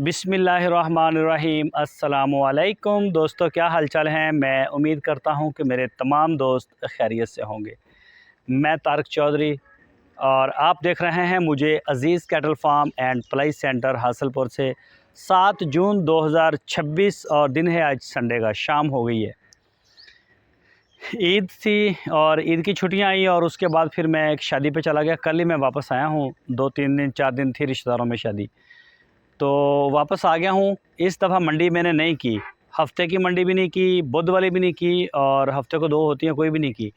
बिस्मिल्लाहिर्रहमानिर्रहीम। अस्सलामुअलैकुम दोस्तों, क्या हालचाल हैं। मैं उम्मीद करता हूं कि मेरे तमाम दोस्त खैरियत से होंगे। मैं तारिक चौधरी और आप देख रहे हैं मुझे Aziz cattle farm and ply centre Hasalpur से। 7 जून 2026 और दिन है आज संडे का, शाम हो गई है। ईद थी और ईद की छुट्टियां आई और उसके बाद फिर मैं एक शादी पे चला गया। कल ही मैं वापस आया हूं, 2-3 दिन 4 दिन थी रिश्तेदारों में शादी, तो वापस आ गया हूँ। इस दफ़ा मंडी मैंने नहीं की, हफ्ते की मंडी भी नहीं की, बुध वाली भी नहीं की और हफ्ते को 2 होती हैं, कोई भी नहीं की।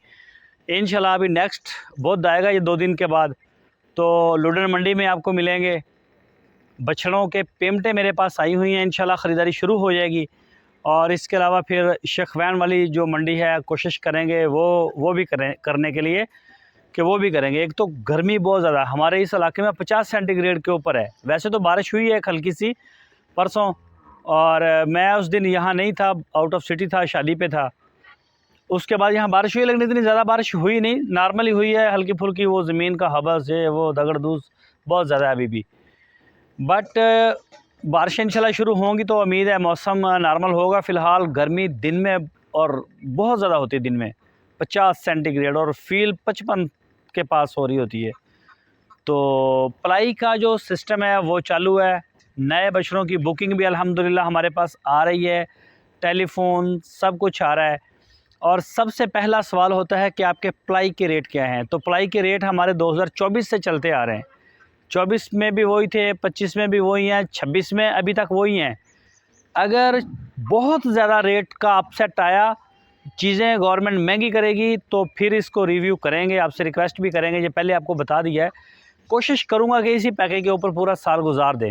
इंशाल्लाह अभी नेक्स्ट बुध आएगा, ये 2 दिन के बाद, तो लुधियाना मंडी में आपको मिलेंगे। बछड़ों के पेमटें मेरे पास आई हुई हैं, इंशाल्लाह ख़रीदारी शुरू हो जाएगी। और इसके अलावा फिर शेखवैन वाली जो मंडी है, कोशिश करेंगे वो भी करने के लिए कि वो भी करेंगे। एक तो गर्मी बहुत ज़्यादा हमारे इस इलाके में 50 सेंटीग्रेड के ऊपर है। वैसे तो बारिश हुई है हल्की सी परसों, और मैं उस दिन यहाँ नहीं था, आउट ऑफ सिटी था, शादी पे था। उसके बाद यहाँ बारिश हुई, लेकिन इतनी ज़्यादा बारिश हुई नहीं, नॉर्मली हुई है, हल्की फुल्की। वो ज़मीन का हवा से वो दगड़ दूस बहुत ज़्यादा है अभी भी, बट बारिश इंशाल्लाह शुरू होंगी तो उम्मीद है मौसम नॉर्मल होगा। फ़िलहाल गर्मी दिन में और बहुत ज़्यादा होती है, दिन में 50 सेंटीग्रेड और फील 55 के पास हो रही होती है। तो प्लाई का जो सिस्टम है वो चालू है। नए बछड़ों की बुकिंग भी अल्हम्दुलिल्लाह हमारे पास आ रही है, टेलीफोन सब कुछ आ रहा है। और सबसे पहला सवाल होता है कि आपके प्लाई के रेट क्या हैं। तो प्लाई के रेट हमारे 2024 से चलते आ रहे हैं। 24 में भी वही थे, 25 में भी वही हैं, 26 में अभी तक वही हैं। अगर बहुत ज़्यादा रेट का अपसेट आया, चीज़ें गवर्नमेंट महंगी करेगी, तो फिर इसको रिव्यू करेंगे, आपसे रिक्वेस्ट भी करेंगे। ये पहले आपको बता दिया है। कोशिश करूँगा कि इसी पैकेज के ऊपर पूरा साल गुजार दें।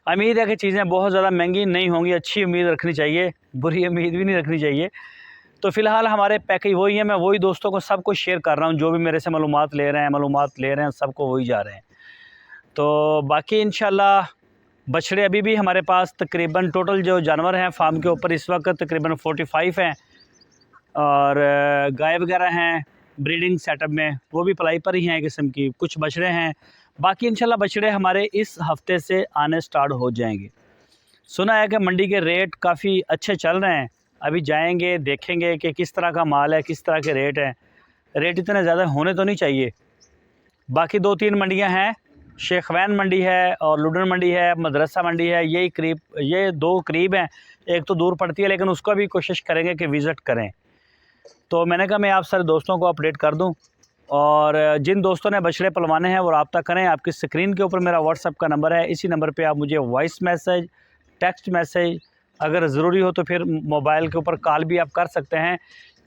उम्मीद है कि चीज़ें बहुत ज़्यादा महंगी नहीं होंगी, अच्छी उम्मीद रखनी चाहिए, बुरी उम्मीद भी नहीं रखनी चाहिए। तो फ़िलहाल हमारे पैकेज वही है। मैं वही दोस्तों को सबको शेयर कर रहा हूँ, जो भी मेरे से मालूमात ले रहे हैं, सबको वही जा रहे हैं। तो बाकी इंशाल्लाह बछड़े अभी भी हमारे पास तकरीबन टोटल जो जानवर हैं फार्म के ऊपर इस वक्त तकरीबन 45 हैं, और गाय वगैरह हैं ब्रीडिंग सेटअप में, वो भी पलाई पर ही हैं किस्म की। कुछ बछड़े हैं, बाकी इंशाल्लाह बछड़े हमारे इस हफ़्ते से आने स्टार्ट हो जाएंगे। सुना है कि मंडी के रेट काफ़ी अच्छे चल रहे हैं। अभी जाएंगे, देखेंगे कि किस तरह का माल है, किस तरह के रेट हैं। रेट इतने ज़्यादा होने तो नहीं चाहिए। बाकी 2-3 मंडियां हैं, शेखवैन मंडी है और लुधियाना मंडी है, मदरसा मंडी है। ये 2 करीब हैं, एक तो दूर पड़ती है, लेकिन उसका भी कोशिश करेंगे कि विज़िट करें। तो मैंने कहा मैं आप सारे दोस्तों को अपडेट कर दूं, और जिन दोस्तों ने बछड़े पलवाने हैं वो रब्ता करें। आपकी स्क्रीन के ऊपर मेरा व्हाट्सएप का नंबर है, इसी नंबर पे आप मुझे वॉइस मैसेज, टेक्स्ट मैसेज, अगर ज़रूरी हो तो फिर मोबाइल के ऊपर कॉल भी आप कर सकते हैं।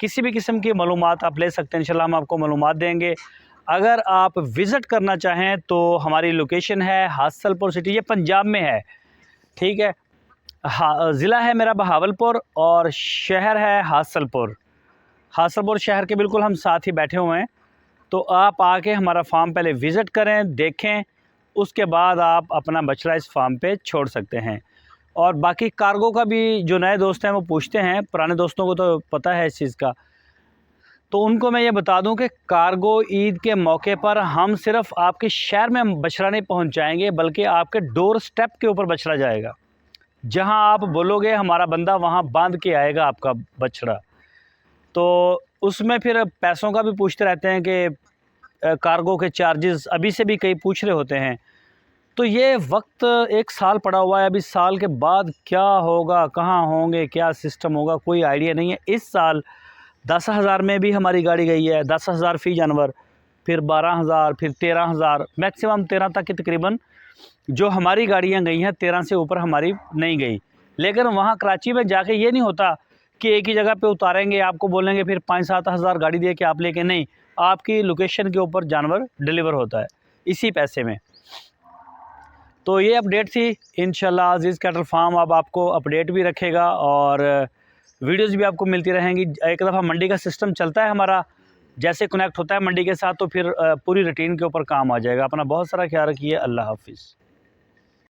किसी भी किस्म की मालूमात आप ले सकते हैं, इंशाल्लाह हम आपको मालूमात देंगे। अगर आप विज़िट करना चाहें तो हमारी लोकेशन है हासलपुर सिटी, ये पंजाब में है, ठीक है। ज़िला है मेरा बहावलपुर और शहर है हासलपुर। हासलपुर शहर के बिल्कुल हम साथ ही बैठे हुए हैं। तो आप आके हमारा फार्म पहले विज़िट करें, देखें, उसके बाद आप अपना बछड़ा इस फार्म पे छोड़ सकते हैं। और बाकी कार्गो का भी जो नए दोस्त हैं वो पूछते हैं, पुराने दोस्तों को तो पता है इस चीज़ का। तो उनको मैं ये बता दूं कि कार्गो ईद के मौके पर हम सिर्फ आपके शहर में बछड़ा नहीं पहुंचाएंगे, बल्कि आपके डोर स्टेप के ऊपर बछड़ा जाएगा। जहां आप बोलोगे हमारा बंदा वहां बांध के आएगा आपका बछड़ा। तो उसमें फिर पैसों का भी पूछते रहते हैं कि कार्गो के चार्जेस अभी से भी कई पूछ रहे होते हैं। तो ये वक्त 1 साल पड़ा हुआ है, अभी साल के बाद क्या होगा, कहाँ होंगे, क्या सिस्टम होगा, कोई आइडिया नहीं है। इस साल 10,000 में भी हमारी गाड़ी गई है, 10,000 फ़ी जानवर, फिर 12,000, फिर 13,000, मैक्सिमम 13 तक की तकरीबन जो हमारी गाड़ियाँ गई हैं। 13 से ऊपर हमारी नहीं गई। लेकिन वहाँ कराची में जाके ये नहीं होता कि एक ही जगह पे उतारेंगे, आपको बोलेंगे फिर 5-7 हज़ार गाड़ी दे के आप लेके, नहीं, आपकी लोकेशन के ऊपर जानवर डिलीवर होता है इसी पैसे में। तो ये अपडेट थी। इंशाल्लाह अज़ीज़ कैटल फार्म अब आपको अपडेट भी रखेगा और वीडियोज़ भी आपको मिलती रहेंगी। एक दफ़ा मंडी का सिस्टम चलता है हमारा, जैसे कनेक्ट होता है मंडी के साथ, तो फिर पूरी रूटीन के ऊपर काम आ जाएगा। अपना बहुत सारा ख्याल रखिए। अल्लाह हाफ़िज़।